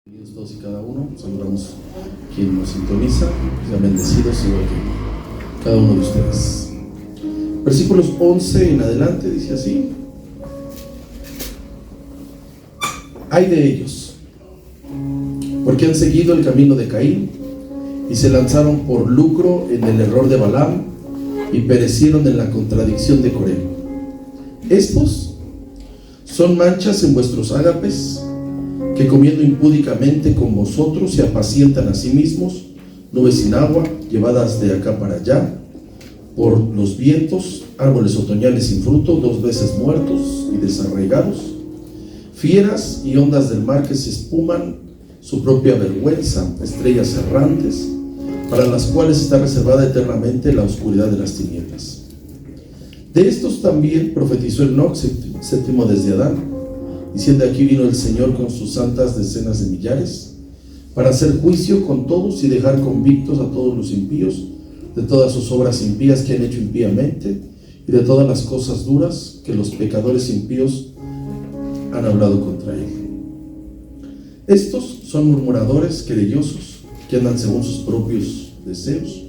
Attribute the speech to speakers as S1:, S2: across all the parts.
S1: Bienvenidos todos y cada uno, saludamos a quien nos sintoniza, sean bendecidos igual que cada uno de ustedes. Versículos 11 en adelante dice así: Ay de ellos, porque han seguido el camino de Caín y se lanzaron por lucro en el error de Balaam y perecieron en la contradicción de Coré. Estos son manchas en vuestros ágapes, que comiendo impúdicamente con vosotros se apacientan a sí mismos, nubes sin agua, llevadas de acá para allá por los vientos, árboles otoñales sin fruto, 2 veces muertos y desarraigados, fieras y ondas del mar que se espuman su propia vergüenza, estrellas errantes, para las cuales está reservada eternamente la oscuridad de las tinieblas. De estos también profetizó Enoc, séptimo desde Adán, diciendo: aquí vino el Señor con sus santas decenas de millares, para hacer juicio con todos y dejar convictos a todos los impíos, de todas sus obras impías que han hecho impíamente, y de todas las cosas duras que los pecadores impíos han hablado contra él. Estos son murmuradores, querellosos, que andan según sus propios deseos,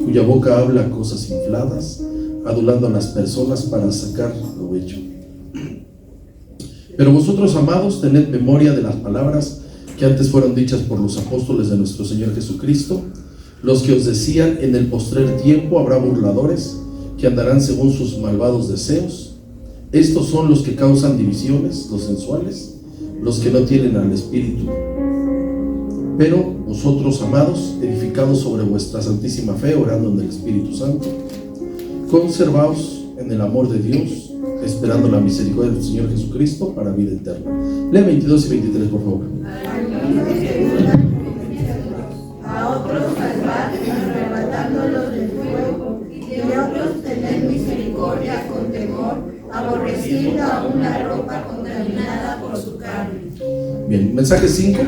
S1: cuya boca habla cosas infladas, adulando a las personas para sacar provecho. Pero vosotros, amados, tened memoria de las palabras que antes fueron dichas por los apóstoles de nuestro Señor Jesucristo, los que os decían: en el postrer tiempo habrá burladores que andarán según sus malvados deseos. Estos son los que causan divisiones, los sensuales, los que no tienen al Espíritu. Pero vosotros, amados, edificados sobre vuestra santísima fe, orando en el Espíritu Santo, conservaos en el amor de Dios, esperando la misericordia del Señor Jesucristo para vida eterna. Lea 22 y 23, por favor.
S2: A otros salvar, arrebatándolos del fuego, y de otros tener misericordia con temor, aborreciendo aún la ropa contaminada por su carne.
S1: Bien, mensaje 5.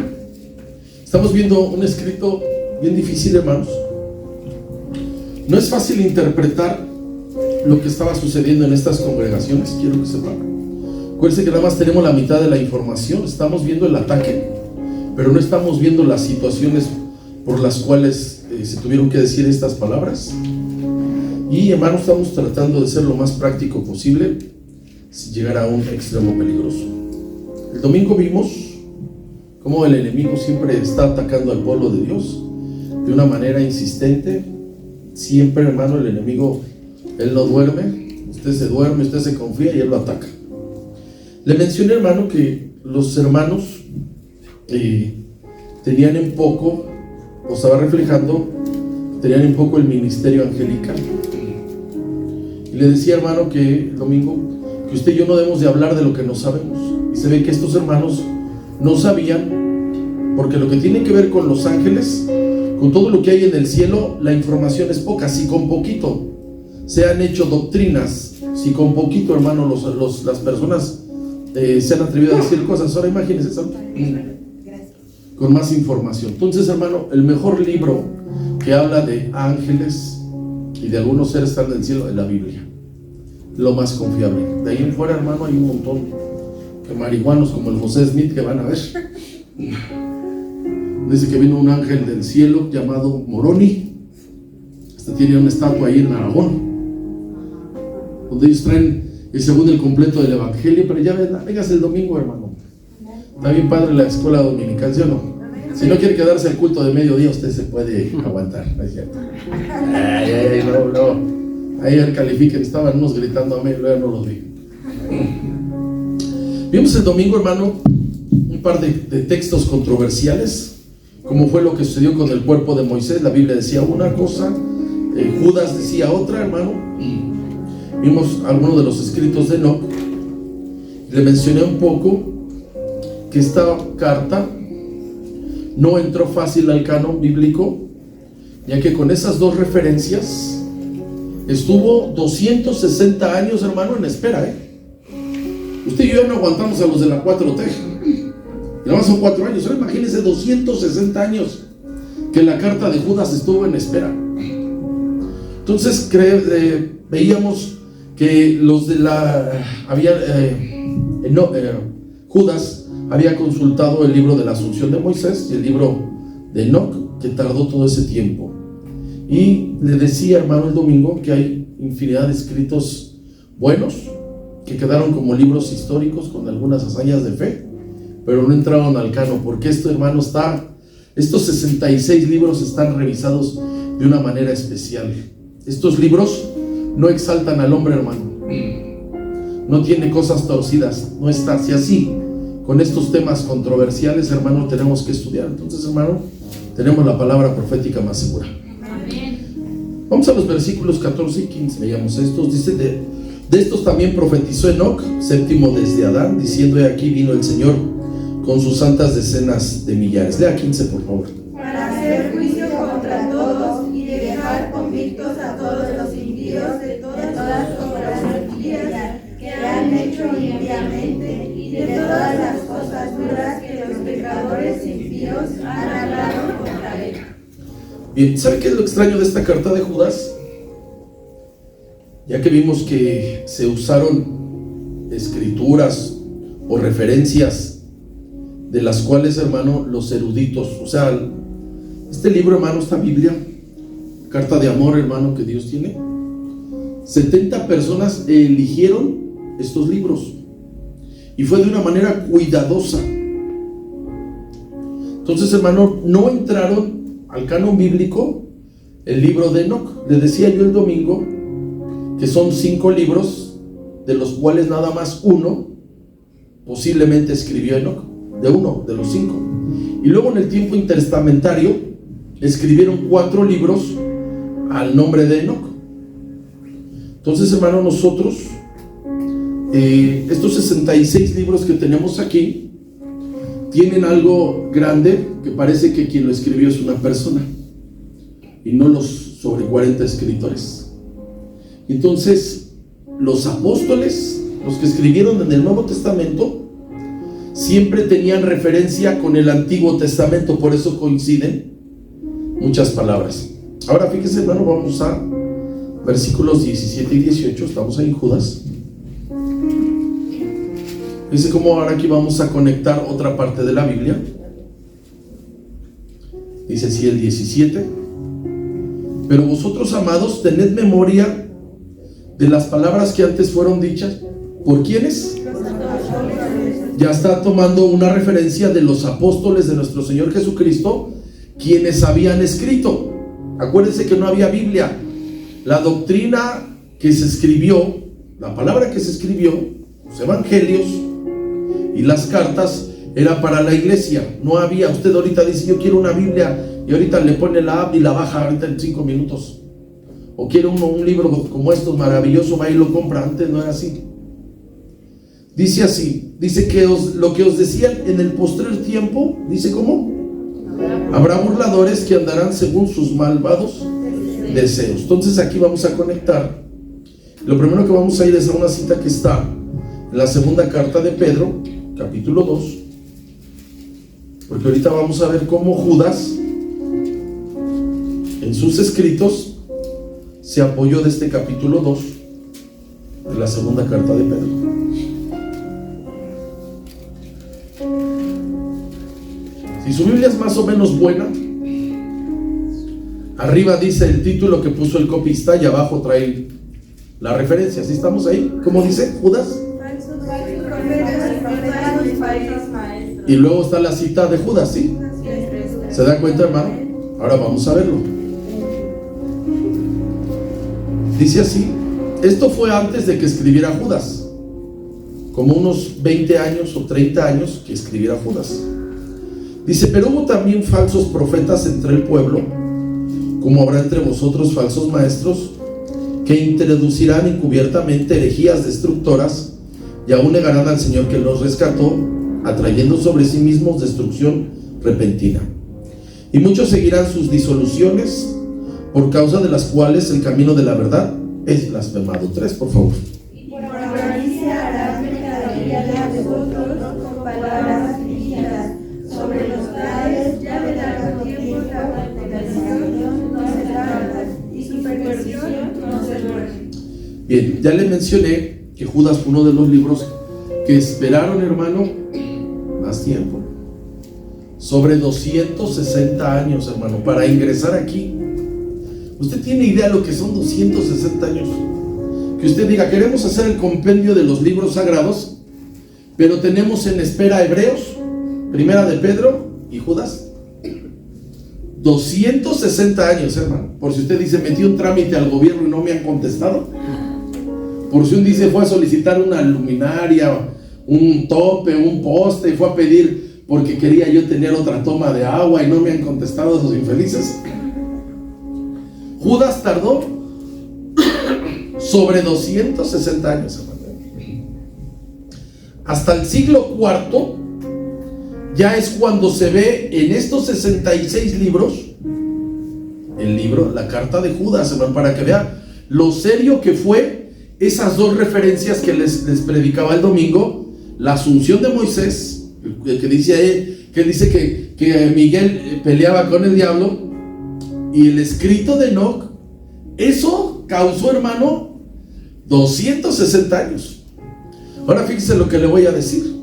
S1: Estamos viendo un escrito bien difícil, hermanos. No es fácil interpretar lo que estaba sucediendo en estas congregaciones, quiero que sepan. Acuérdense que nada más tenemos la mitad de la información. Estamos viendo el ataque, pero no estamos viendo las situaciones por las cuales se tuvieron que decir estas palabras. Y, hermanos, estamos tratando de ser lo más práctico posible sin llegar a un extremo peligroso. El domingo vimos cómo el enemigo siempre está atacando al pueblo de Dios de una manera insistente. Siempre, hermano, el enemigo, él no duerme. Usted se duerme, usted se confía y él lo ataca. Le mencioné, hermano, que los hermanos tenían en poco, o estaba reflejando, tenían en poco el ministerio angelical. Y le decía, hermano, que el domingo, que usted y yo no debemos de hablar de lo que no sabemos. Y se ve que estos hermanos no sabían, porque lo que tiene que ver con los ángeles, con todo lo que hay en el cielo, la información es poca. Si con poquito se han hecho doctrinas, si con poquito, hermano, las personas se han atrevido a decir cosas, ahora imagínense con más información. Entonces, hermano, el mejor libro que habla de ángeles y de algunos seres que están en el cielo es la Biblia, lo más confiable. De ahí en fuera, hermano, hay un montón de marihuanos como el José Smith que van a ver. Dice que vino un ángel del cielo llamado Moroni. Tiene una estatua ahí en Aragón, donde ellos traen el segundo el completo del evangelio. Pero ya vengas el domingo, hermano. Está bien padre la escuela dominical, ¿sí o no? Si no quiere quedarse al culto de mediodía, usted se puede aguantar, ¿no es cierto? Ayer califiquen, estaban unos gritando amén, luego no los vi. Vimos el domingo, hermano, un par de textos controversiales, como fue lo que sucedió con el cuerpo de Moisés. La Biblia decía una cosa, Judas decía otra, hermano. Vimos algunos de los escritos de Enoc. Le mencioné un poco que esta carta no entró fácil al canon bíblico, ya que con esas dos referencias estuvo 260 años, hermano, en espera. Usted y yo no aguantamos a los de la 4T. Y nada más son 4 años. Ahora imagínense 260 años que la carta de Judas estuvo en espera. Entonces veíamos que los de Judas había consultado el libro de la Asunción de Moisés y el libro de Enoc, que tardó todo ese tiempo. Y le decía, hermano, el domingo, que hay infinidad de escritos buenos que quedaron como libros históricos con algunas hazañas de fe, pero no entraron al canon, porque esto, hermano, estos 66 libros están revisados de una manera especial. Estos libros no exaltan al hombre, hermano, no tiene cosas torcidas, no está así. Con estos temas controversiales, hermano, tenemos que estudiar. Entonces, hermano, tenemos la palabra profética más segura. Vamos a los versículos 14 y 15, veamos estos. Dice, de estos también profetizó Enoc, séptimo desde Adán, diciendo: he aquí vino el Señor con sus santas decenas de millares. Lea 15, por favor.
S2: Para hacer juicio contra todos y de dejar convictos a todos los impíos de todas las obras impías que han hecho impíamente y de todas las cosas duras que los pecadores impíos han hablado contra él.
S1: Bien, ¿sabe qué es lo extraño de esta carta de Judas? Ya que vimos que se usaron escrituras o referencias de las cuales, hermano, los eruditos, o sea, este libro, hermano, esta Biblia, carta de amor, hermano, que Dios tiene, 70 personas eligieron estos libros y fue de una manera cuidadosa. Entonces, hermano, no entraron al canon bíblico el libro de Enoc. Le decía yo el domingo que son 5 libros, de los cuales nada más uno posiblemente escribió Enoc, de uno de los 5. Y luego en el tiempo intertestamentario escribieron 4 libros al nombre de Enoc. Entonces, hermano, nosotros estos 66 libros que tenemos aquí tienen algo grande, que parece que quien lo escribió es una persona y no los sobre 40 escritores. Entonces, los apóstoles, los que escribieron en el Nuevo Testamento, siempre tenían referencia con el Antiguo Testamento, por eso coinciden muchas palabras. Ahora fíjese, hermano, vamos a versículos 17 y 18, estamos ahí en Judas. Dice cómo ahora aquí vamos a conectar otra parte de la Biblia. Dice así el 17: pero vosotros, amados, tened memoria de las palabras que antes fueron dichas. ¿Por quiénes? Ya está tomando una referencia de los apóstoles de nuestro Señor Jesucristo, quienes habían escrito. Acuérdense que no había Biblia. La doctrina que se escribió, la palabra que se escribió, los evangelios y las cartas, era para la iglesia. No había, usted ahorita dice yo quiero una Biblia y ahorita le pone la app y la baja ahorita en 5 minutos. O quiere un libro como estos maravilloso, va y lo compra. Antes no era así. Dice así, dice que lo que os decían en el postrer tiempo, dice ¿cómo? Habrá burladores que andarán según sus malvados deseos. Entonces aquí vamos a conectar. Lo primero que vamos a ir es a una cita que está en la segunda carta de Pedro, capítulo 2, porque ahorita vamos a ver cómo Judas en sus escritos se apoyó de este capítulo 2 de la segunda carta de Pedro. Si su Biblia es más o menos buena, arriba dice el título que puso el copista y abajo trae la referencia. ¿Sí estamos ahí? ¿Cómo dice Judas? Y luego está la cita de Judas, ¿sí? ¿Se da cuenta, hermano? Ahora vamos a verlo. Dice así: esto fue antes de que escribiera Judas, como unos 20 años o 30 años que escribiera Judas. Dice: pero hubo también falsos profetas entre el pueblo, como habrá entre vosotros falsos maestros, que introducirán encubiertamente herejías destructoras, y aún negarán al Señor que los rescató, atrayendo sobre sí mismos destrucción repentina. Y muchos seguirán sus disoluciones, por causa de las cuales el camino de la verdad es blasfemado. 3, por favor.
S2: Y por avaricia harán mercadería de vosotros con palabras fingidas, sobre los cuales ya de largo tiempo la fornicación no se trata, y su perversión no se duerme.
S1: Bien, ya le mencioné que Judas fue uno de los libros que esperaron, hermano, más tiempo. Sobre 260 años, hermano, para ingresar aquí. ¿Usted tiene idea de lo que son 260 años? Que usted diga, queremos hacer el compendio de los libros sagrados, pero tenemos en espera Hebreos, Primera de Pedro y Judas. 260 años, hermano. Por si usted dice, metí un trámite al gobierno y no me han contestado. Por si un dice, fue a solicitar una luminaria, un tope, un poste, fue a pedir porque quería yo tener otra toma de agua y no me han contestado esos infelices. Judas tardó sobre 260 años, hermano. Hasta el siglo IV ya es cuando se ve en estos 66 libros el libro, la carta de Judas, hermano, para que vea lo serio que fue esas dos referencias que les predicaba el domingo: la asunción de Moisés, que dice que Miguel peleaba con el diablo, y el escrito de Enoc. Eso causó, hermano, 260 años. Ahora fíjese lo que le voy a decir.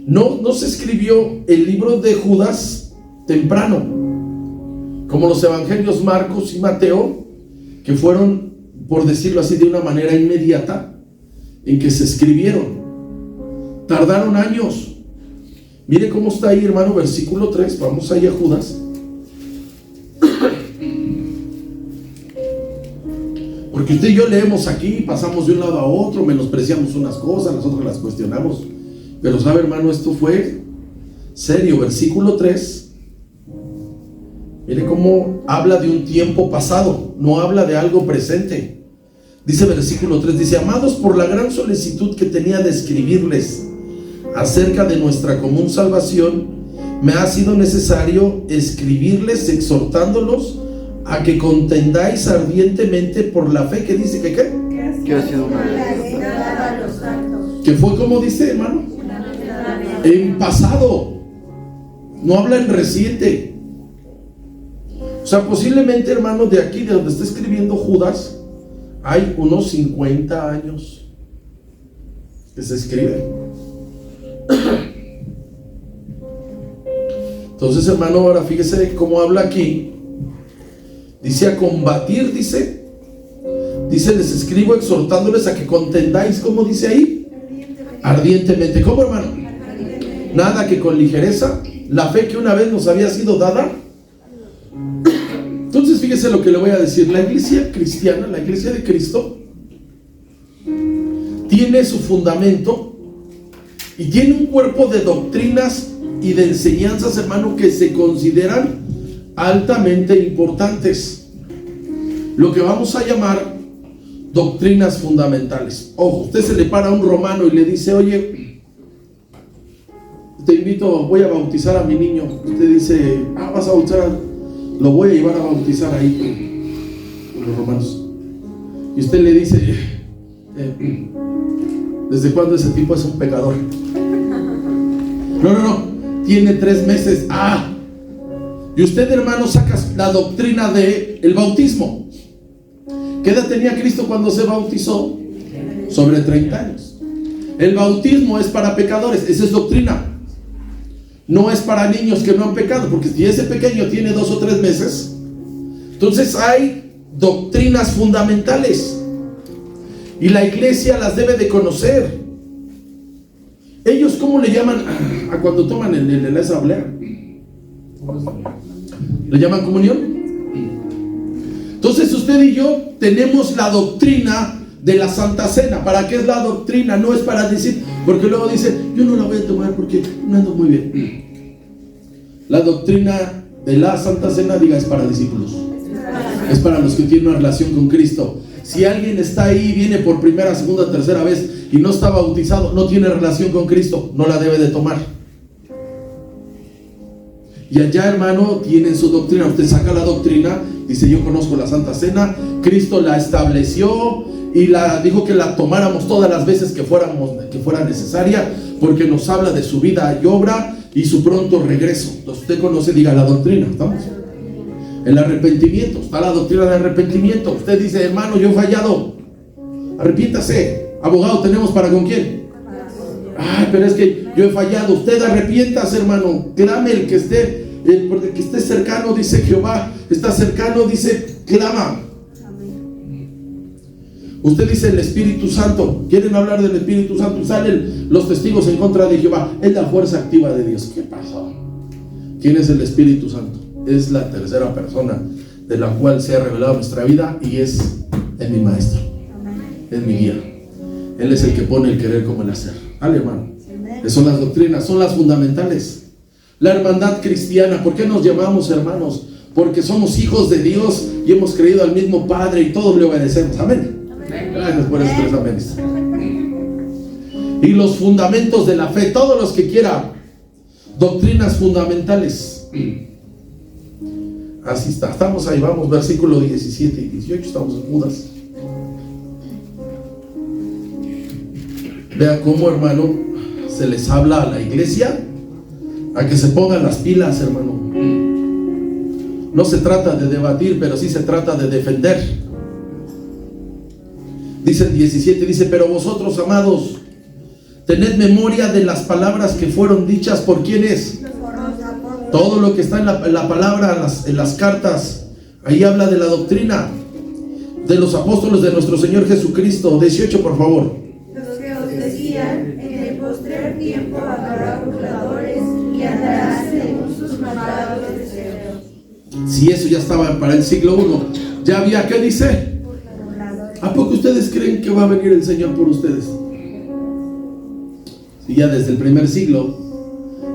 S1: No se escribió el libro de Judas temprano, como los evangelios Marcos y Mateo, que fueron, por decirlo así, de una manera inmediata en que se escribieron. Tardaron años. Mire cómo está ahí, hermano, versículo 3. Vamos ahí a Judas. Porque usted y yo leemos aquí, pasamos de un lado a otro, menospreciamos unas cosas, las otras las cuestionamos. Pero sabe, hermano, esto fue serio. Versículo 3. Mire cómo habla de un tiempo pasado, no habla de algo presente. Dice versículo 3, dice: amados, por la gran solicitud que tenía de escribirles acerca de nuestra común salvación, me ha sido necesario escribirles exhortándolos a que contendáis ardientemente por la fe que dice que
S3: ha sido una
S1: que fue, como dice, hermano, en pasado, no habla en reciente. O sea, posiblemente, hermano, de aquí, de donde está escribiendo Judas, hay unos 50 años que se escribe. Entonces, hermano, ahora fíjese cómo habla aquí. Dice: a combatir, dice, les escribo exhortándoles a que contendáis, ¿cómo dice ahí? Ardientemente. ¿Cómo, hermano? Nada que con ligereza, la fe que una vez nos había sido dada. Entonces fíjese lo que le voy a decir. La iglesia cristiana, la iglesia de Cristo, tiene su fundamento y tiene un cuerpo de doctrinas y de enseñanzas, hermano, que se consideran altamente importantes, lo que vamos a llamar doctrinas fundamentales. Ojo, usted se le para a un romano y le dice: oye, te invito, voy a bautizar a mi niño. Usted dice: vas a bautizar, lo voy a llevar a bautizar ahí con los romanos. Y usted le dice: ¿desde cuándo ese tipo es un pecador? No, tiene 3 meses. Y usted, hermano, saca la doctrina del bautismo. ¿Qué edad tenía Cristo cuando se bautizó? Sobre 30 años. El bautismo es para pecadores, esa es doctrina. No es para niños que no han pecado, porque si ese pequeño tiene 2 o 3 meses, entonces hay doctrinas fundamentales y la iglesia las debe de conocer. Ellos, ¿cómo le llaman a cuando toman en esa asamblea? ¿Le llaman comunión? Entonces usted y yo tenemos la doctrina de la Santa Cena. ¿Para qué es la doctrina? No es para decir, porque luego dice: yo no la voy a tomar porque no ando muy bien. La doctrina de la Santa Cena, diga, es para discípulos. Es para los que tienen una relación con Cristo. Si alguien está ahí, viene por primera, segunda, tercera vez y no está bautizado, no tiene relación con Cristo, no la debe de tomar. Y allá, hermano, tienen su doctrina. Usted saca la doctrina, dice: yo conozco la Santa Cena, Cristo la estableció y dijo que la tomáramos todas las veces que fuera necesaria, porque nos habla de su vida y obra y su pronto regreso. Entonces usted conoce, diga, la doctrina, ¿estamos? El arrepentimiento, está la doctrina del arrepentimiento. Usted dice: hermano, yo he fallado, arrepiéntase. Abogado tenemos para con quién. Ay, pero es que yo he fallado. Usted arrepiéntase, hermano. Clame el que esté cercano, dice Jehová. Está cercano, dice, clama. Usted dice el Espíritu Santo. Quieren hablar del Espíritu Santo y salen los testigos en contra de Jehová. Es la fuerza activa de Dios. ¿Qué pasó? ¿Quién es el Espíritu Santo? Es la tercera persona de la cual se ha revelado nuestra vida y es mi maestro, es mi guía. Él es el que pone el querer como el hacer. Dale, hermano. Son las doctrinas, son las fundamentales. La hermandad cristiana. ¿Por qué nos llamamos hermanos? Porque somos hijos de Dios y hemos creído al mismo Padre y todos le obedecemos. Amén. Gracias por esos tres amenes. Y los fundamentos de la fe, todos los que quieran, doctrinas fundamentales. Así está, estamos ahí, vamos, versículo 17 y 18, estamos en Judas. Vea cómo, hermano, se les habla a la iglesia a que se pongan las pilas, hermano. No se trata de debatir, pero sí se trata de defender. Dice el 17, dice, pero vosotros, amados, tened memoria de las palabras que fueron dichas por ¿quiénes? Todo lo que está en la palabra, en las cartas, ahí habla de la doctrina de los apóstoles de nuestro Señor Jesucristo. 18, por favor.
S2: Los que os decían, en el postrer tiempo habrá burladores y andarán según sus malvados deseos.
S1: Si eso ya estaba para el siglo I, ya había, ¿qué dice? ¿A poco ustedes creen que va a venir el Señor por ustedes? Si ya desde el primer siglo,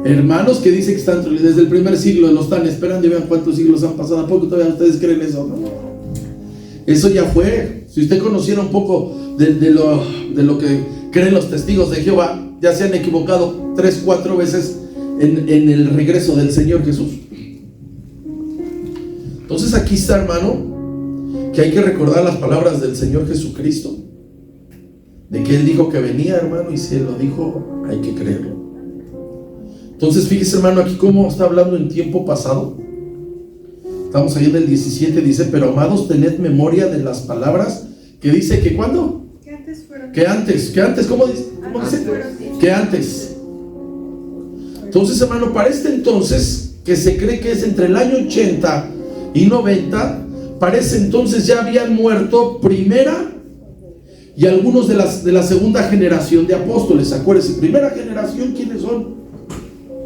S1: hermanos que dicen que están desde el primer siglo lo están esperando y vean cuántos siglos han pasado. ¿A poco todavía ustedes creen eso? ¿No? Eso ya fue. Si usted conociera un poco de lo que creen los testigos de Jehová, ya se han equivocado 3-4 veces en el regreso del Señor Jesús. Entonces aquí está, hermano, que hay que recordar las palabras del Señor Jesucristo, de que Él dijo que venía, hermano, y si Él lo dijo, hay que creerlo. Entonces fíjese, hermano, aquí cómo está hablando en tiempo pasado. Estamos ahí en el 17, dice, pero amados, tened memoria de las palabras que dice que ¿cuándo? Que antes, ¿cómo dice? ¿Cómo dice? Que antes. Entonces, hermano, para este entonces, que se cree que es entre el año 80 y 90, para ese entonces ya habían muerto primera y algunos de la segunda generación de apóstoles. Acuérdense, primera generación, ¿quiénes son?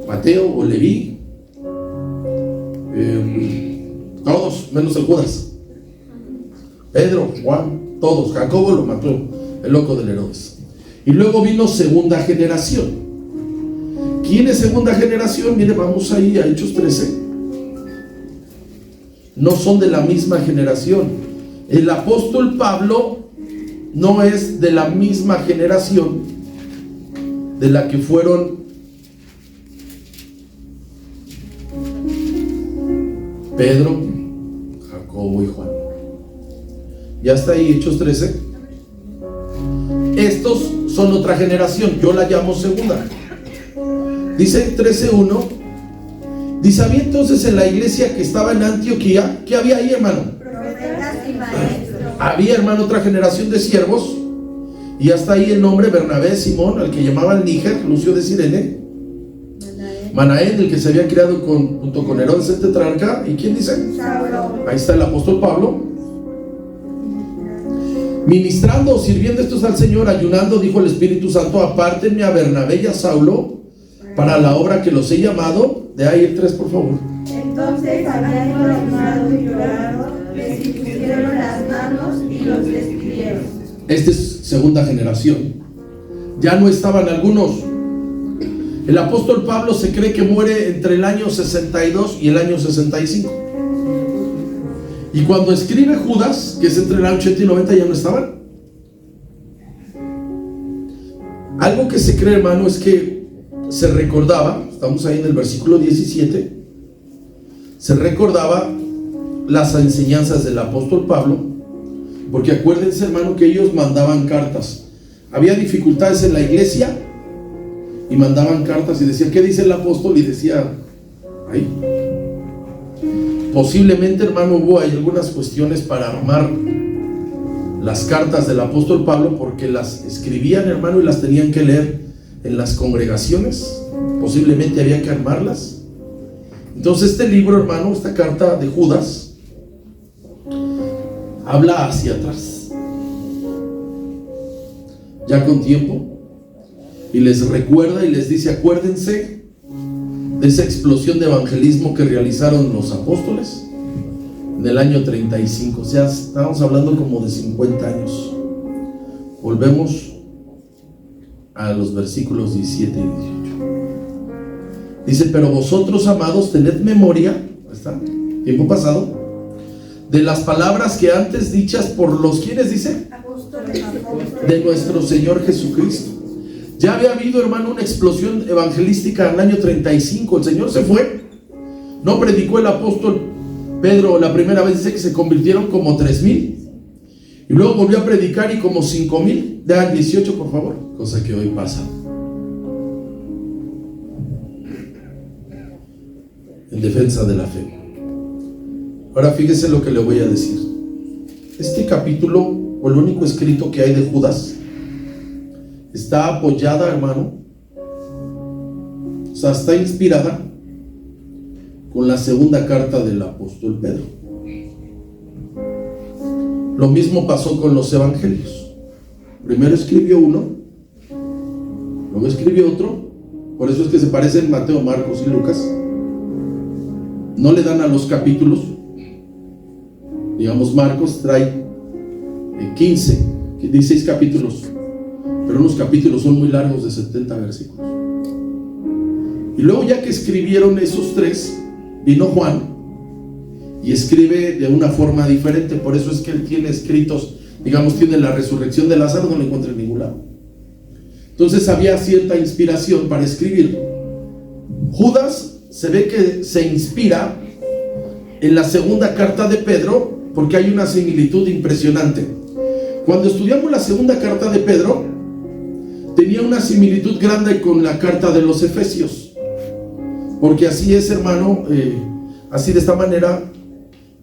S1: Mateo o Leví, todos, menos el Judas, Pedro, Juan, todos. Jacobo lo mató el loco del Herodes. Y luego vino segunda generación. ¿Quién es segunda generación? Mire, vamos ahí a Hechos 13. No son de la misma generación. El apóstol Pablo no es de la misma generación de la que fueron Pedro, Jacobo y Juan. Ya está ahí Hechos 13. Estos son otra generación, yo la llamo segunda. Dice 13:1. Dice, había entonces en la iglesia que estaba en Antioquía, ¿qué había ahí, hermano?
S2: Profetas y maestros.
S1: Había, hermano, otra generación de siervos. Y hasta ahí el nombre Bernabé, Simón, al que llamaban Níger, Lucio de Cirene, Manaén, el que se había criado junto con Herodes el tetrarca. ¿Y quién dice?
S2: Saulo.
S1: Ahí está el apóstol Pablo. Ministrando o sirviendo estos al Señor, ayunando, dijo el Espíritu Santo, apártenme a Bernabé y a Saulo para la obra que los he llamado. De ahí el 3, por favor.
S2: Entonces, habiendo ayunado y llorado, les impusieron las manos y los despidieron.
S1: Esta es segunda generación. Ya no estaban algunos. El apóstol Pablo se cree que muere entre el año 62 y el año 65. Y cuando escribe Judas, que es entre el año 80 y 90, ya no estaban. Algo que se cree, hermano, es que se recordaba, estamos ahí en el versículo 17, se recordaba las enseñanzas del apóstol Pablo, porque acuérdense, hermano, que ellos mandaban cartas. Había dificultades en la iglesia y mandaban cartas y decía, ¿qué dice el apóstol? Y decía, ahí. Posiblemente, hermano, hubo ahí algunas cuestiones para armar las cartas del apóstol Pablo, porque las escribían, hermano, y las tenían que leer en las congregaciones, posiblemente había que armarlas. Entonces este libro, hermano, esta carta de Judas, habla hacia atrás, ya con tiempo, y les recuerda y les dice: acuérdense de esa explosión de evangelismo que realizaron los apóstoles en el año 35, o sea, estamos hablando como de 50 años. Volvemos a los versículos 17 y 18. Dice: pero vosotros, amados, tened memoria, ¿está? Tiempo pasado, de las palabras que antes dichas por los, ¿quiénes dice?
S2: Apóstoles.
S1: De nuestro Señor Jesucristo. Ya había habido, hermano, una explosión evangelística en el año 35. El Señor se fue, no predicó el apóstol Pedro la primera vez, dice que se convirtieron como 3,000, y luego volvió a predicar y como 5,000. Dejan 18, por favor. Cosa que hoy pasa en defensa de la fe. Ahora fíjese lo que le voy a decir. Este capítulo, o el único escrito que hay de Judas, está apoyada, hermano, o sea, está inspirada con la segunda carta del apóstol Pedro. Lo mismo pasó con los evangelios. Primero escribió uno, luego escribió otro. Por eso es que se parecen Mateo, Marcos y Lucas. No le dan a los capítulos. Digamos, Marcos trae 15, 16 capítulos, pero unos capítulos son muy largos, de 70 versículos. Y luego, ya que escribieron esos tres, vino Juan y escribe de una forma diferente. Por eso es que él tiene escritos, digamos, tiene la resurrección de Lázaro, no lo encuentra en ningún lado. Entonces había cierta inspiración para escribir. Judas se ve que se inspira en la segunda carta de Pedro, porque hay una similitud impresionante. Cuando estudiamos la segunda carta de Pedro, tenía una similitud grande con la carta de los Efesios, porque así es, hermano, así de esta manera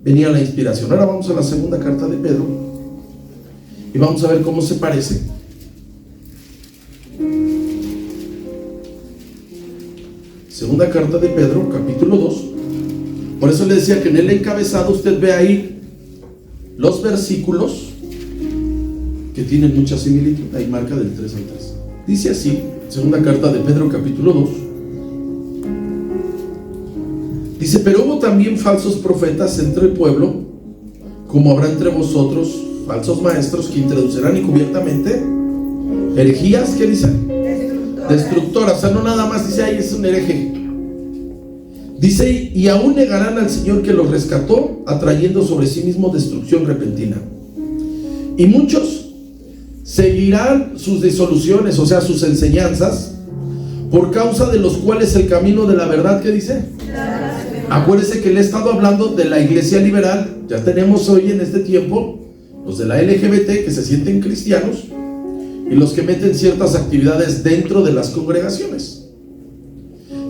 S1: venía la inspiración. Ahora vamos a la segunda carta de Pedro y vamos a ver cómo se parece. Segunda carta de Pedro, capítulo 2. Por eso le decía que en el encabezado usted ve ahí los versículos que tienen mucha similitud. Ahí marca del 3 al 3. Dice así, segunda carta de Pedro, capítulo 2. Dice: pero hubo también falsos profetas entre el pueblo, como habrá entre vosotros falsos maestros, que introducirán encubiertamente herejías, ¿qué dice? Destructoras. O sea, no nada más dice: ahí es un hereje. Dice: y aún negarán al Señor que los rescató, atrayendo sobre sí mismo destrucción repentina. Y muchos seguirán sus disoluciones, o sea, sus enseñanzas, por causa de los cuales el camino de la verdad, ¿qué dice? Acuérdese que le he estado hablando de la iglesia liberal. Ya tenemos hoy en este tiempo los de la LGBT que se sienten cristianos y los que meten ciertas actividades dentro de las congregaciones.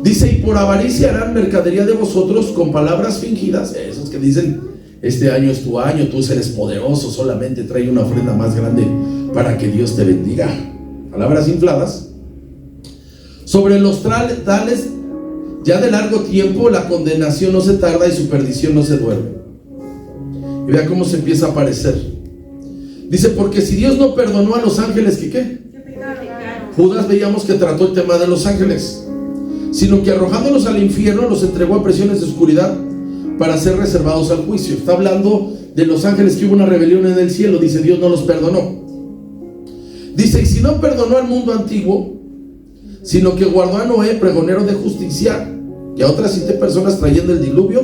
S1: Dice: y por avaricia harán mercadería de vosotros con palabras fingidas. Esos que dicen: este año es tu año, tú eres poderoso, solamente trae una ofrenda más grande para que Dios te bendiga. Palabras infladas. Sobre los tales, ya de largo tiempo la condenación no se tarda y su perdición no se duerme. Y vea cómo se empieza a aparecer. Dice: porque si Dios no perdonó a los ángeles, ¿qué? Judas veíamos que trató el tema de los ángeles, sino que arrojándolos al infierno los entregó a prisiones de oscuridad para ser reservados al juicio. Está hablando de los ángeles, que hubo una rebelión en el cielo. Dice: Dios no los perdonó. Dice: y si no perdonó al mundo antiguo, sino que guardó a Noé, pregonero de justicia, y a otras 7 personas, trayendo el diluvio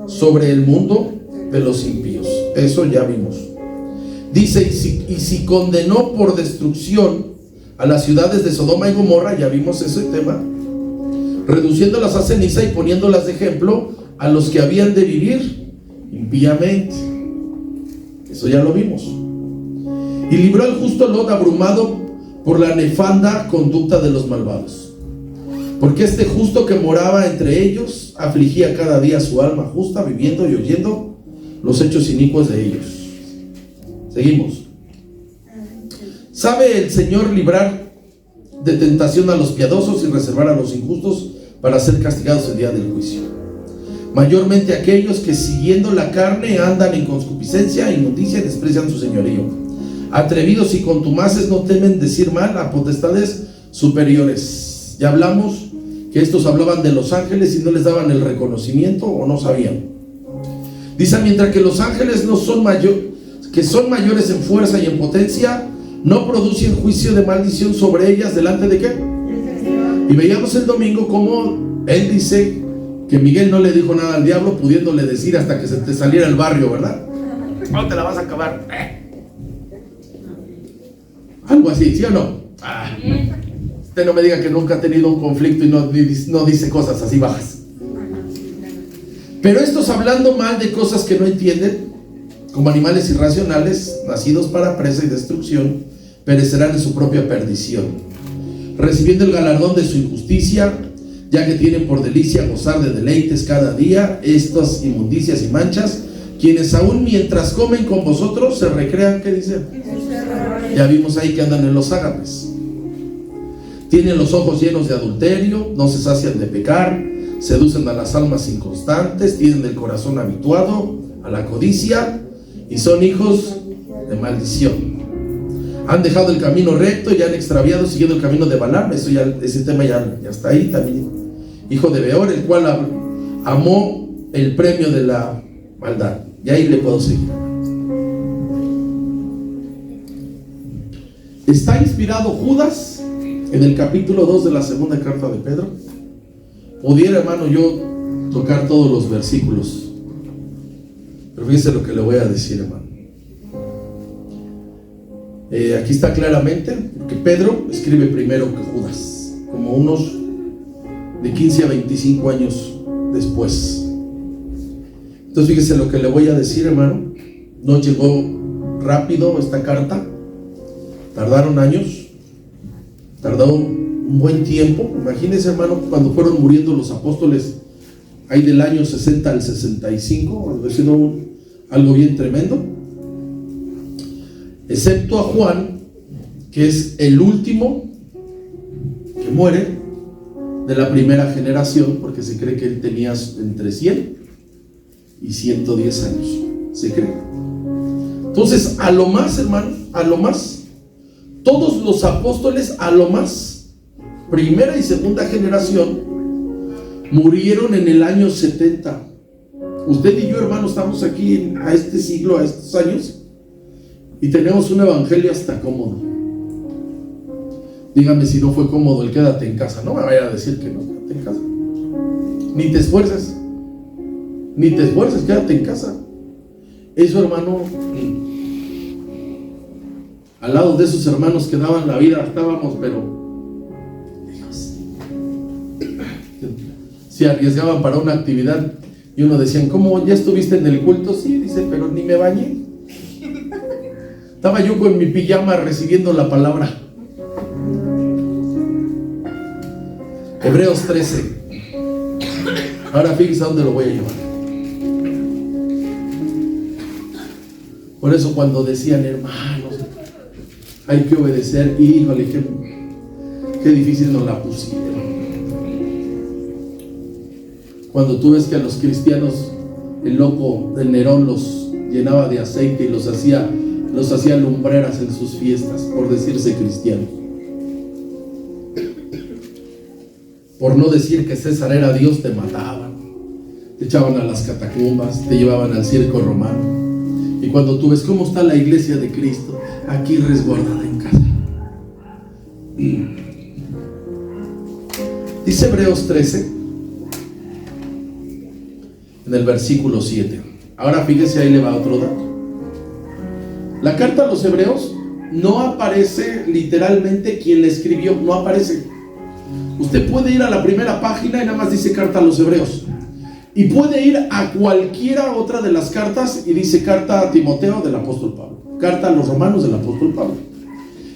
S1: sobre el mundo de los impíos. Eso ya vimos. Dice: y si condenó por destrucción a las ciudades de Sodoma y Gomorra, ya vimos ese tema, reduciéndolas a ceniza y poniéndolas de ejemplo a los que habían de vivir impíamente. Eso ya lo vimos. Y libró al justo Lot, abrumado por la nefanda conducta de los malvados, porque este justo que moraba entre ellos afligía cada día su alma justa, viviendo y oyendo los hechos inicuos de ellos. Seguimos. ¿Sabe el Señor librar de tentación a los piadosos y reservar a los injustos para ser castigados el día del juicio. Mayormente aquellos que siguiendo la carne andan en concupiscencia, inmundicia y desprecian su señorío. Atrevidos y contumaces no temen decir mal a potestades superiores. Ya hablamos que estos hablaban de los ángeles y no les daban el reconocimiento o no sabían. Dice, mientras que los ángeles no son que son mayores en fuerza y en potencia, no producen juicio de maldición sobre ellas delante de qué. Y veíamos el domingo como él dice que Miguel no le dijo nada al diablo, pudiéndole decir hasta que se te saliera el barrio, ¿verdad? ¿Cuándo te la vas a acabar? Algo así, ¿sí o no? Usted no me diga que nunca ha tenido un conflicto y no dice cosas así bajas. Pero estos hablando mal de cosas que no entienden, como animales irracionales, nacidos para presa y destrucción, perecerán en su propia perdición, recibiendo el galardón de su injusticia, ya que tienen por delicia gozar de deleites cada día estas inmundicias y manchas, quienes aún mientras comen con vosotros se recrean, ¿qué dice? Ya vimos ahí que andan en los ágapes. Tienen los ojos llenos de adulterio, no se sacian de pecar, seducen a las almas inconstantes, tienen el corazón habituado a la codicia y son hijos de maldición. Han dejado el camino recto y han extraviado siguiendo el camino de Balaam. Ese tema ya está ahí también. Hijo de Beor, el cual amó el premio de la maldad. Y ahí le puedo seguir. Está inspirado Judas en el capítulo 2 de la segunda carta de Pedro. Pudiera, hermano, yo tocar todos los versículos, pero fíjense lo que le voy a decir, hermano. Aquí está claramente que Pedro escribe primero que Judas, como unos de 15 a 25 años después. Entonces fíjese lo que le voy a decir, hermano. No llegó rápido esta carta, tardaron años, tardó un buen tiempo. Imagínense, hermano, cuando fueron muriendo los apóstoles, ahí del año 60 al 65, ha sido algo bien tremendo. Excepto a Juan, que es el último que muere de la primera generación, porque se cree que él tenía entre 100 y 110 años, se cree. Entonces, a lo más, hermano, a lo más, todos los apóstoles, a lo más, primera y segunda generación, murieron en el año 70. Usted y yo, hermano, estamos aquí a este siglo, a estos años, y tenemos un evangelio hasta cómodo. Dígame si no fue cómodo el quédate en casa. No me vaya a decir que no, quédate en casa. Ni te esfuerces, quédate en casa. Eso, hermano, al lado de esos hermanos que daban la vida estábamos, pero se arriesgaban para una actividad y uno decían, ¿cómo ya estuviste en el culto? Sí, dice, pero ni me bañé. Estaba yo con mi pijama recibiendo la palabra. Hebreos 13. Ahora fíjense a dónde lo voy a llevar. Por eso cuando decían, hermanos, hay que obedecer, híjole, qué difícil nos la pusieron. Cuando tú ves que a los cristianos el loco de Nerón los llenaba de aceite y los hacía lumbreras en sus fiestas por decirse cristiano, por no decir que César era Dios, te mataban, te echaban a las catacumbas, te llevaban al circo romano. Y cuando tú ves cómo está la iglesia de Cristo aquí resguardada en casa, dice Hebreos 13 en el versículo 7. Ahora fíjese, ahí le va otro dato. La carta a los hebreos no aparece literalmente quien la escribió, no aparece. Usted puede ir a la primera página y nada más dice carta a los hebreos, y puede ir a cualquiera otra de las cartas y dice carta a Timoteo del apóstol Pablo, carta a los romanos del apóstol Pablo.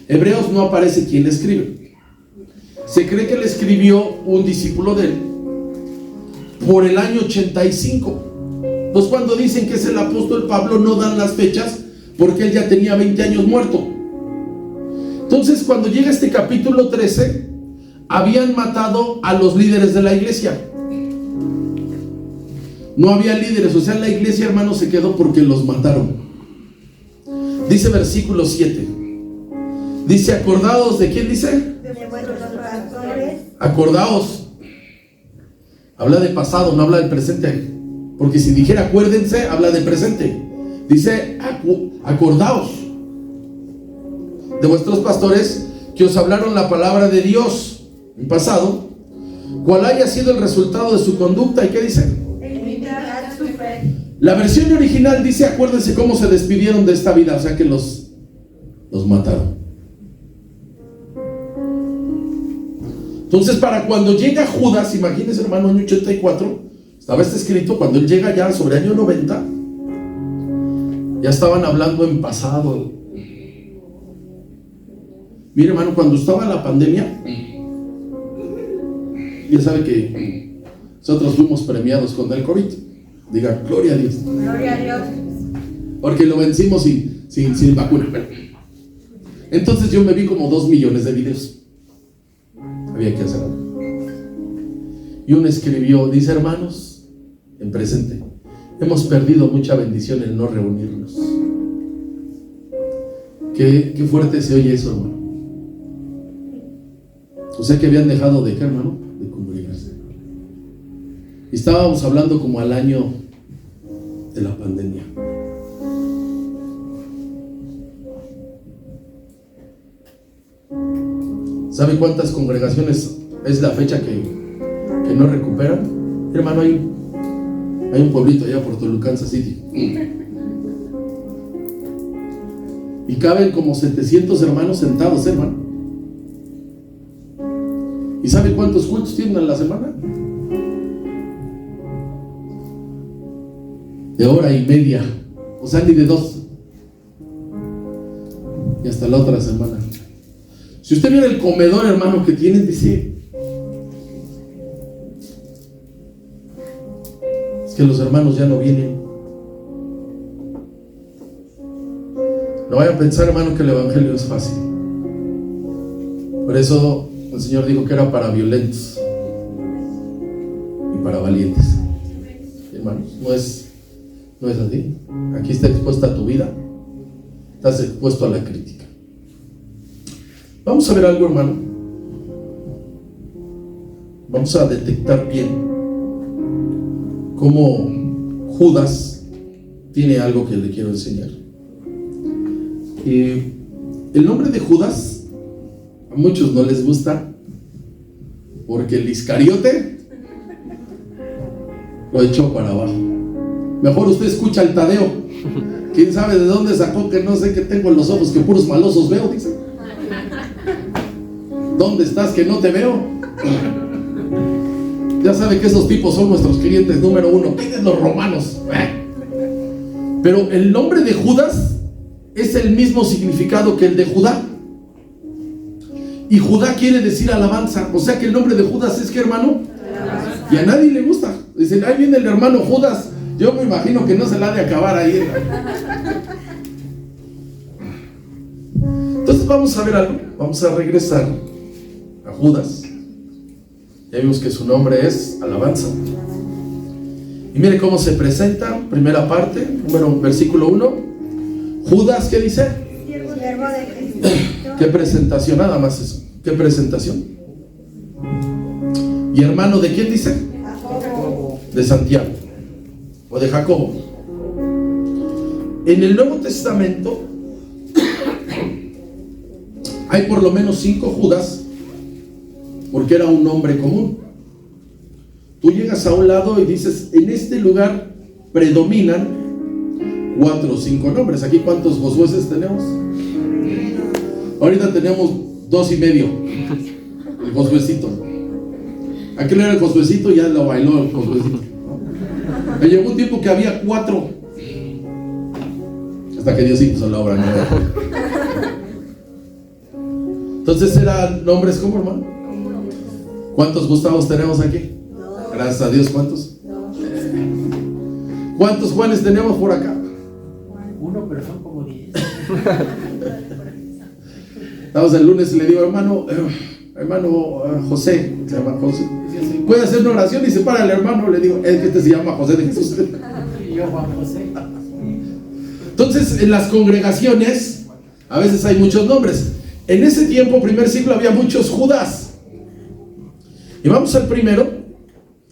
S1: Hebreos no aparece quien la escribe. Se cree que le escribió un discípulo de él por el año 85. Pues cuando dicen que es el apóstol Pablo no dan las fechas, porque él ya tenía 20 años muerto. Entonces, cuando llega este capítulo 13, habían matado a los líderes de la iglesia. No había líderes, o sea, la iglesia, hermano, se quedó porque los mataron. Dice versículo 7. Dice, acordaos de quién dice.
S2: De vuestros pastores.
S1: Acordaos. Habla de pasado, no habla del presente. Porque si dijera acuérdense, habla del presente. Dice, acordaos de vuestros pastores que os hablaron la palabra de Dios en pasado, cuál haya sido el resultado de su conducta. ¿Y qué dice?
S2: Imitar su fe.
S1: La versión original dice, acuérdense cómo se despidieron de esta vida, o sea que los mataron. Entonces, para cuando llega Judas, imagínense, hermano, año 84, estaba escrito, cuando él llega ya sobre año 90, ya estaban hablando en pasado. Mire, hermano, cuando estaba la pandemia, ya sabe que nosotros fuimos premiados con el COVID. Diga, gloria a Dios.
S2: Gloria a Dios.
S1: Porque lo vencimos sin vacuna. Entonces yo me vi como 2 millones de videos. Había que hacer algo. Y uno escribió, dice, hermanos, en presente, hemos perdido mucha bendición en no reunirnos. Qué fuerte se oye eso, hermano. O sea que habían dejado de qué, hermano, de congregarse. Y estábamos hablando como al año de la pandemia. ¿Sabe cuántas congregaciones es la fecha que no recuperan? Hermano, hay un pueblito allá por Toluca, Kansas City, y caben como 700 hermanos sentados, hermano. ¿Y sabe cuántos cultos tienen a la semana? De hora y media, o sea, ni de 2. Y hasta la otra semana. Si usted viera el comedor, hermano, que tienen, dice, es que los hermanos ya no vienen. No vayan a pensar, hermano, que el evangelio es fácil. Por eso el Señor dijo que era para violentos y para valientes. Hermanos, no es así. Aquí está expuesta tu vida, estás expuesto a la crítica. Vamos a ver algo, hermano. Vamos a detectar bien cómo Judas tiene algo que le quiero enseñar. El nombre de Judas a muchos no les gusta, porque el Iscariote lo echó para abajo. Mejor usted escucha el Tadeo. ¿Quién sabe de dónde sacó que no sé qué tengo en los ojos, que puros malosos veo? Dice. ¿Dónde estás que no te veo? Ya sabe que esos tipos son nuestros clientes número 1. Piden los romanos. Pero el nombre de Judas es el mismo significado que el de Judá. Y Judá quiere decir alabanza. O sea que el nombre de Judas es, ¿qué, hermano? Alabanza. Y a nadie le gusta. Dicen, ahí viene el hermano Judas. Yo me imagino que no se la ha de acabar ahí. Entonces vamos a ver algo. Vamos a regresar a Judas. Ya vimos que su nombre es alabanza. Y mire cómo se presenta. Primera parte, versículo 1. Judas, ¿qué dice?
S2: Siervo de Cristo.
S1: Qué presentación, nada más eso. Qué presentación. ¿Y hermano de quién dice?
S2: Jacobo.
S1: De Santiago o de Jacobo. En el Nuevo Testamento hay por lo menos 5 Judas, porque era un nombre común. Tú llegas a un lado y dices, en este lugar predominan 4 o 5 nombres. Aquí, ¿cuántos Josués tenemos? Ahorita tenemos 2 y medio. El Josuecito. Aquel era el Josuecito, ya lo bailó el Josuecito. Me llegó un tiempo que había 4. Hasta que Dios hizo la obra, ¿no? Entonces eran nombres como, hermano. ¿Cuántos Gustavos tenemos aquí? Gracias a Dios, ¿cuántos? ¿Cuántos Juanes tenemos por acá?
S3: 1, pero son como 10.
S1: Estamos el lunes y le digo, hermano José, se llama José, ¿puede hacer una oración? Y se para el hermano, le digo, es que este se llama José de Jesús.
S3: Y yo, Juan José.
S1: Entonces, en las congregaciones, a veces hay muchos nombres. En ese tiempo, primer siglo, había muchos Judas. Y vamos al primero.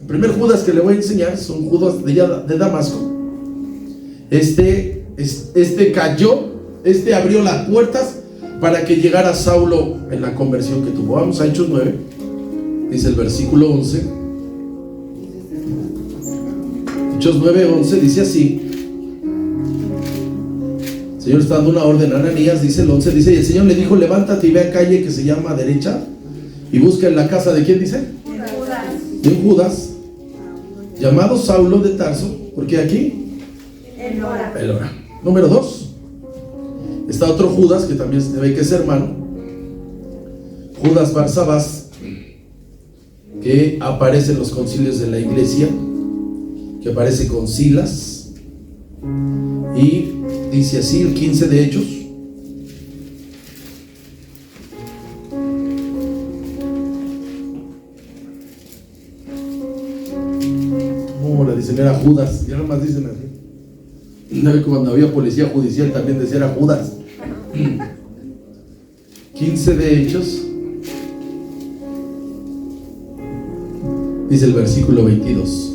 S1: El primer Judas que le voy a enseñar son Judas de Damasco. Este cayó, abrió las puertas para que llegara Saulo en la conversión que tuvo. Vamos a Hechos 9, dice el versículo 11. Hechos 9:11 dice así. El Señor está dando una orden a Ananías, dice el 11, dice, y el Señor le dijo, levántate y ve a calle que se llama derecha y busca en la casa de ¿quién dice? De un Judas, llamado Saulo de Tarso, porque aquí
S2: El hora.
S1: Número 2, está otro Judas que también se ve que es hermano, Judas Barsabás, que aparece en los concilios de la iglesia, que aparece con Silas, y dice así el 15 de Hechos. Le dicen era Judas, ya nomás dicen así. Una vez cuando había policía judicial también decía era Judas. 15 de Hechos, dice el versículo 22.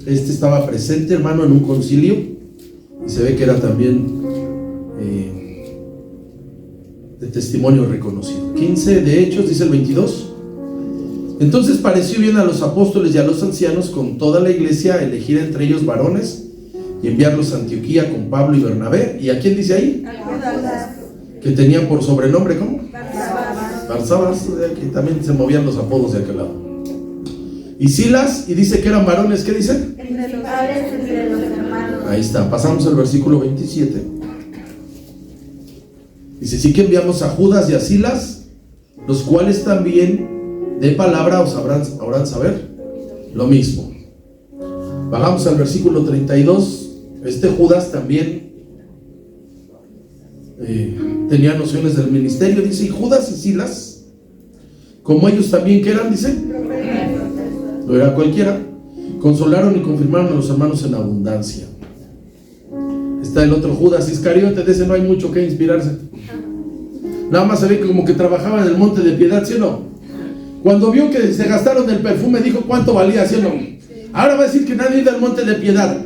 S1: Estaba presente, hermano, en un concilio, y se ve que era también de testimonio reconocido. 15 de Hechos, dice el 22. Entonces pareció bien a los apóstoles y a los ancianos con toda la iglesia elegir entre ellos varones y enviarlos a Antioquía con Pablo y Bernabé. ¿Y a quién dice ahí? Que tenían por sobrenombre, ¿cómo? Barsabás, que también se movían los apodos de aquel lado. Y Silas, y dice que eran varones, ¿qué dicen?
S2: Principales entre los hermanos.
S1: Ahí está, pasamos al versículo 27. Dice, sí que enviamos a Judas y a Silas, los cuales también de palabra os sabrán saber lo mismo. Bajamos al versículo 32. Judas también tenía nociones del ministerio, dice, y Judas y Silas, como ellos también que eran, dice, no era cualquiera, consolaron y confirmaron a los hermanos en abundancia. Está el otro Judas Iscariote, de ese no hay mucho que inspirarse. Nada más se ve como que trabajaba en el monte de Piedad, ¿sí o no? Cuando vio que se gastaron el perfume, dijo cuánto valía, ¿sí o no? Ahora va a decir que nadie ha ido al monte de Piedad.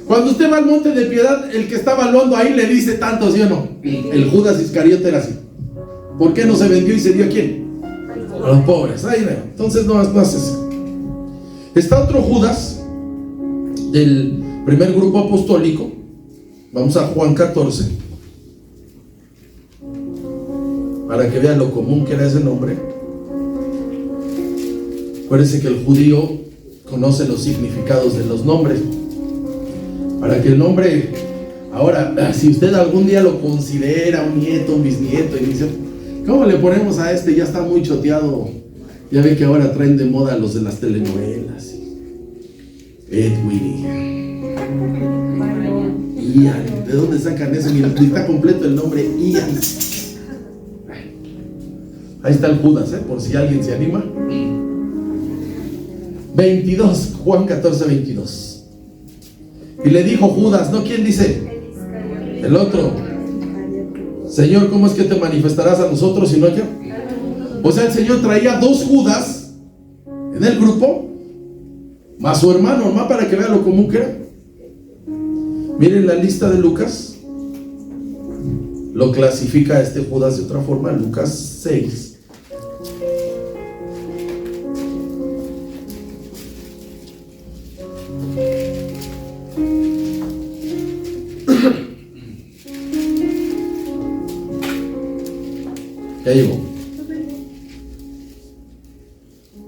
S1: Cuando usted va al monte de Piedad, el que está evaluando ahí le dice tanto, ¿sí o no? El Judas Iscariote era así. ¿Por qué no se vendió y se dio a quién? A los pobres. Ahí ve. Entonces no es eso. Está otro Judas del primer grupo apostólico. Vamos a Juan 14 para que vean lo común que era ese nombre. Acuérdense que el judío conoce los significados de los nombres. Para que el nombre, ahora, si usted algún día lo considera un nieto, un bisnieto, y dice, ¿cómo le ponemos a este? Ya está muy choteado. Ya ve que ahora traen de moda los de las telenovelas. Edwin, Ian, ¿de dónde sacan eso? Mira, está completo el nombre, Ian. Ahí está el Judas, por si alguien se anima. 22, Juan 14, 22. Y le dijo Judas, ¿no? ¿Quién dice? El otro. Señor, ¿cómo es que te manifestarás a nosotros si no hay que? O sea, el Señor traía dos Judas en el grupo, más su hermano, más para que vea lo común que era. Miren la lista de Lucas. Lo clasifica a este Judas de otra forma, Lucas 6. Ya llegó.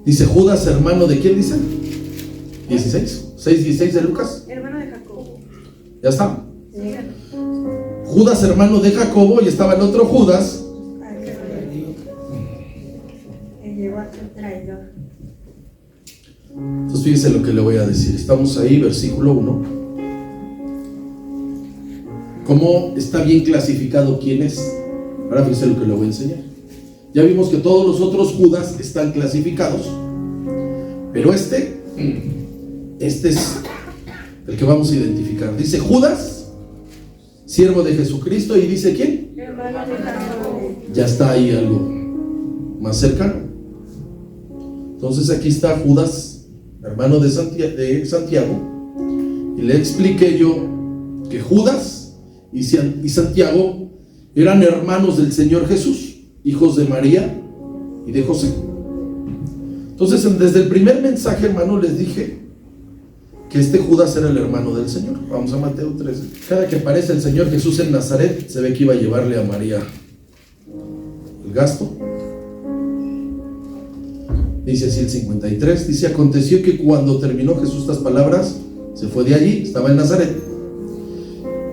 S1: Dice Judas, hermano de quién dice? 16. 6:16 de Lucas.
S2: Hermano de Jacobo.
S1: Ya está. Judas, hermano de Jacobo, y estaba el otro Judas. Entonces fíjese lo que le voy a decir. Estamos ahí, versículo 1. ¿Cómo está bien clasificado quién es? Ahora fíjense lo que le voy a enseñar. Ya vimos que todos los otros Judas están clasificados, pero este es el que vamos a identificar. Dice Judas, siervo de Jesucristo, y dice ¿quién? Ya está ahí algo más cercano. Entonces aquí está Judas, hermano de Santiago, y le expliqué yo que Judas y Santiago eran hermanos del Señor Jesús, hijos de María y de José. Entonces desde el primer mensaje, hermano, les dije que este Judas era el hermano del Señor. Vamos a Mateo 13. Cada que aparece el Señor Jesús en Nazaret, se ve que iba a llevarle a María el gasto. Dice así el 53, dice: aconteció que cuando terminó Jesús estas palabras, se fue de allí, estaba en Nazaret,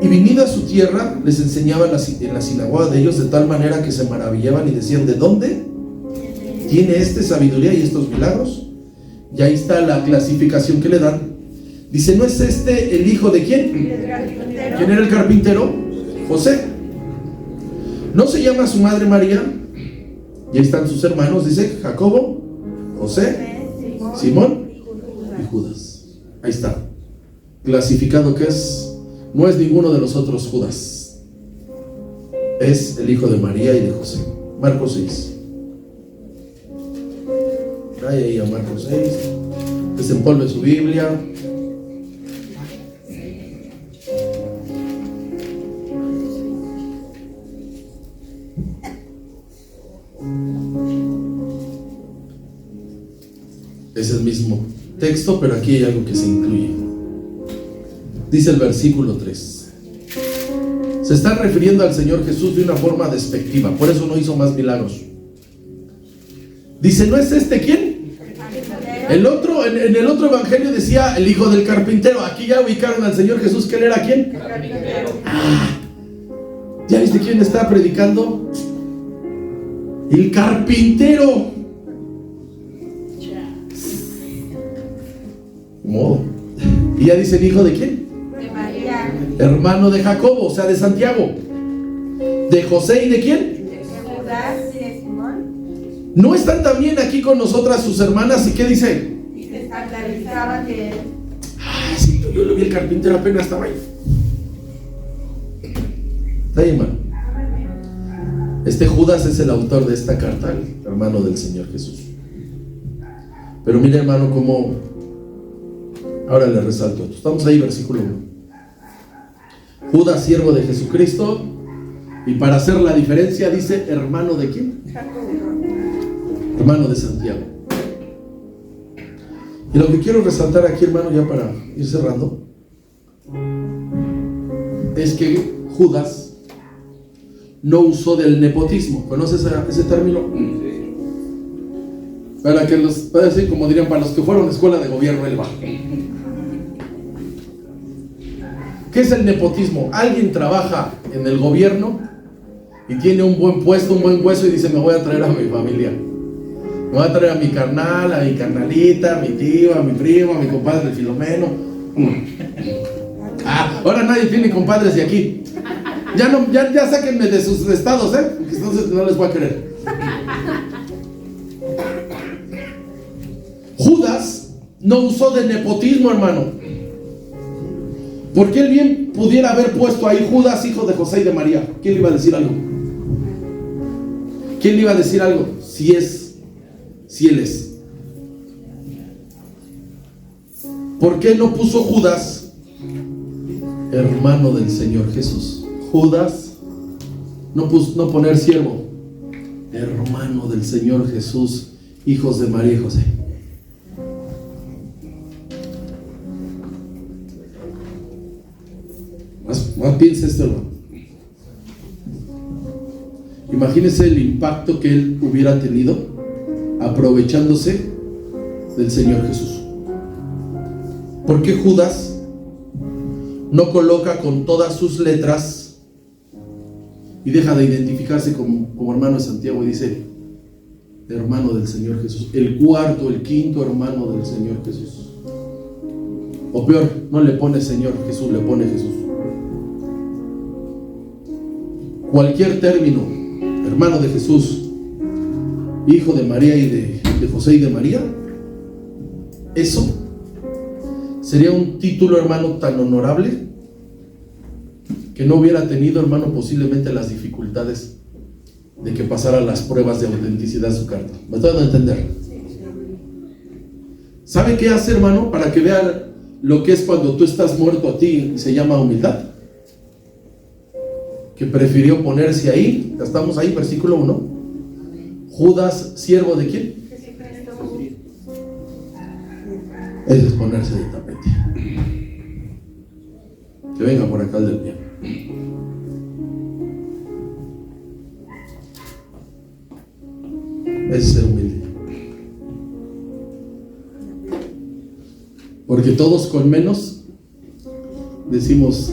S1: y vinida a su tierra, les enseñaba en la sinagoga de ellos, de tal manera que se maravillaban y decían: ¿de dónde tiene este sabiduría y estos milagros? Y ahí está la clasificación que le dan. Dice: ¿no es este el hijo de quién? ¿Quién era el carpintero? José. ¿No se llama su madre María? Y ahí están sus hermanos, dice Jacobo, José, Simón y Judas. Ahí está, clasificado que no es ninguno de los otros Judas, es el hijo de María y de José. Marcos 6. Trae ahí a Marcos 6, desempolve su Biblia. Es el mismo texto, pero aquí hay algo que se incluye. Dice el versículo 3. Se está refiriendo al Señor Jesús de una forma despectiva, por eso no hizo más milagros. Dice: ¿no es este quién? El otro, en el otro evangelio decía el hijo del carpintero. Aquí ya ubicaron al Señor Jesús, que él era quién. ¿Ya viste quién está predicando? El carpintero. Modo. Y ya dice: ¿el hijo de quién?
S2: De María.
S1: Hermano de Jacobo, o sea, de Santiago, de José y de quién?
S2: De Judas y de Simón.
S1: ¿No están también aquí con nosotras sus hermanas? ¿Y qué dice?
S2: Y se escandalizaban de él.
S1: Sí, yo lo vi, el carpintero apenas estaba ahí. Está ahí, hermano. Este Judas es el autor de esta carta, el hermano del Señor Jesús. Pero mire, hermano, cómo ahora le resalto esto. Estamos ahí, versículo 1. Judas, siervo de Jesucristo, y para hacer la diferencia dice: hermano de quién? Hermano de Santiago. Y lo que quiero resaltar aquí, hermano, ya para ir cerrando, es que Judas no usó del nepotismo. ¿Conoces ese término? Para que los, puede decir, como dirían, para los que fueron a escuela de gobierno, él va. ¿Qué es el nepotismo? Alguien trabaja en el gobierno y tiene un buen puesto, un buen hueso, y dice: me voy a traer a mi familia, me voy a traer a mi carnal, a mi carnalita, a mi tío, a mi primo, a mi compadre Filomeno. Ahora nadie tiene compadres de aquí. Ya sáquenme de sus estados, porque entonces no les voy a querer. Judas no usó de nepotismo, hermano, porque él bien pudiera haber puesto ahí: Judas, hijo de José y de María. ¿Quién le iba a decir algo? ¿Quién le iba a decir algo? Si él es. ¿Por qué no puso Judas, hermano del Señor Jesús? Judas, no poner siervo, hermano del Señor Jesús, hijos de María y José. Más piensa esto, hermano. Imagínese el impacto que él hubiera tenido aprovechándose del Señor Jesús. ¿Por qué Judas no coloca con todas sus letras y deja de identificarse como hermano de Santiago y dice: hermano del Señor Jesús, el cuarto, el quinto hermano del Señor Jesús? O peor, no le pone Señor Jesús, le pone Jesús. Cualquier término hermano de Jesús, hijo de María y de José y de María, eso sería un título, hermano, tan honorable que no hubiera tenido, hermano, posiblemente las dificultades de que pasara las pruebas de autenticidad de su carta. ¿Me están dando a entender? ¿Sabe qué hace, hermano, para que vean lo que es cuando tú estás muerto a ti? Se llama humildad. Que prefirió ponerse ahí. Estamos ahí, versículo 1. Judas, siervo de quién? Eso es ponerse de tapete. Que venga por acá el del bien. Es ser humilde. Porque todos con menos decimos,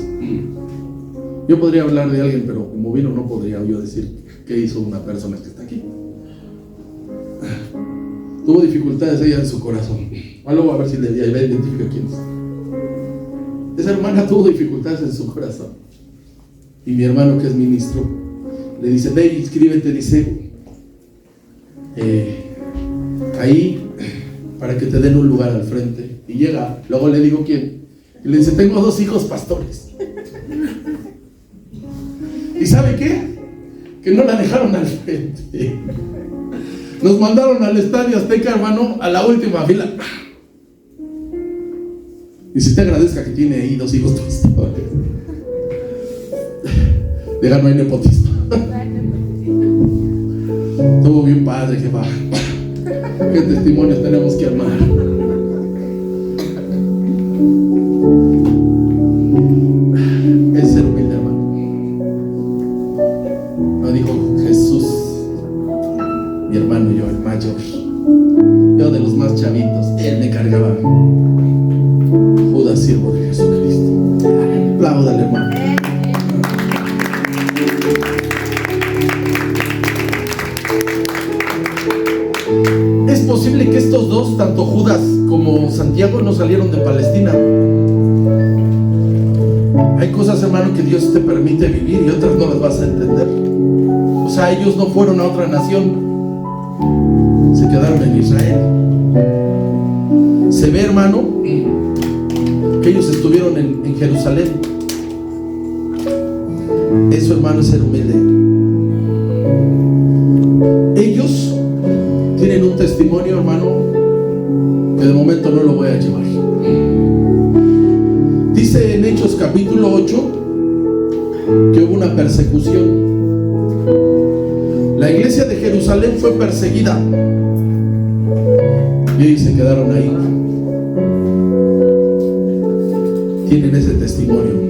S1: yo podría hablar de alguien, pero como vino no podría yo decir qué hizo una persona que está aquí. Tuvo dificultades ella en su corazón. Luego a ver si le identifico quién es. Esa hermana tuvo dificultades en su corazón. Y mi hermano, que es ministro, le dice: ve, inscríbete, dice, ahí, para que te den un lugar al frente. Y llega, luego le digo quién. Y le dice: tengo 2 hijos pastores. ¿Y sabe qué? Que no la dejaron al frente. Nos mandaron al Estadio Azteca, hermano, a la última fila. Y si te agradezca que tiene ahí 2 hijos pastores. Diga, no hay nepotismo. Estuvo bien padre, que va. ¿Qué testimonios tenemos que armar? Es ser humilde, hermano. Lo dijo Jesús, mi hermano, yo, el mayor. Yo de los más chavitos, él me cargaba. Judas, siervo de Jesucristo. Apláudale, hermano. Es posible que estos dos, tanto Judas como Santiago, no salieron de Palestina. Hay cosas, hermano, que Dios te permite vivir y otras no las vas a entender. O sea, ellos no fueron a otra nación, se quedaron en Israel. Se ve, hermano, que ellos estuvieron en Jerusalén. Eso, hermano, es ser humilde. Ellos tienen un testimonio, hermano, que de momento no lo voy a llevar. Dice en Hechos capítulo 8 que hubo una persecución. La iglesia de Jerusalén fue perseguida y ellos se quedaron ahí. Tienen ese testimonio.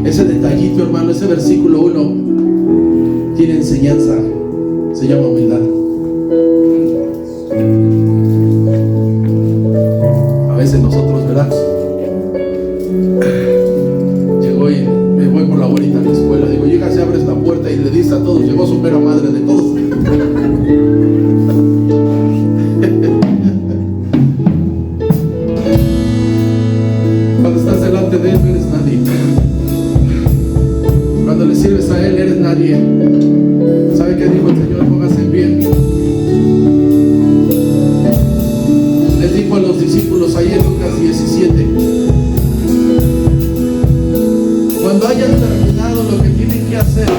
S1: Ese detallito, hermano, ese versículo 1 tiene enseñanza. Se llama humildad. A veces nosotros, ¿verdad? Llegó y me voy por la abuelita a la escuela. Digo, llega, se abre esta puerta y le dice a todos: llegó su mera madre de todos. Cuando estás delante de él, no eres nadie. Cuando le sirves a él, eres nadie. ¿Sabe qué dijo el Señor? Póngase en pie. Les dijo a los discípulos ahí en Lucas 17: cuando hayan terminado lo que tienen que hacer,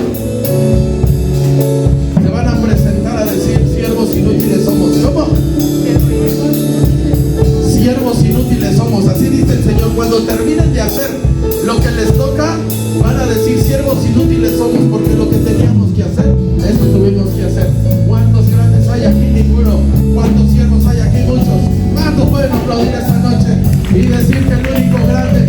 S1: se van a presentar a decir: siervos inútiles somos. ¿Cómo? Siervos inútiles somos. Así dice el Señor. Cuando terminen de hacer lo que les toca, van a decir: siervos inútiles somos, porque lo que teníamos que hacer, eso tuvimos que hacer. ¿Cuántos grandes hay aquí? Ninguno. ¿Cuántos siervos hay aquí? Muchos. ¿Cuántos pueden aplaudir esta noche y decir que el único grande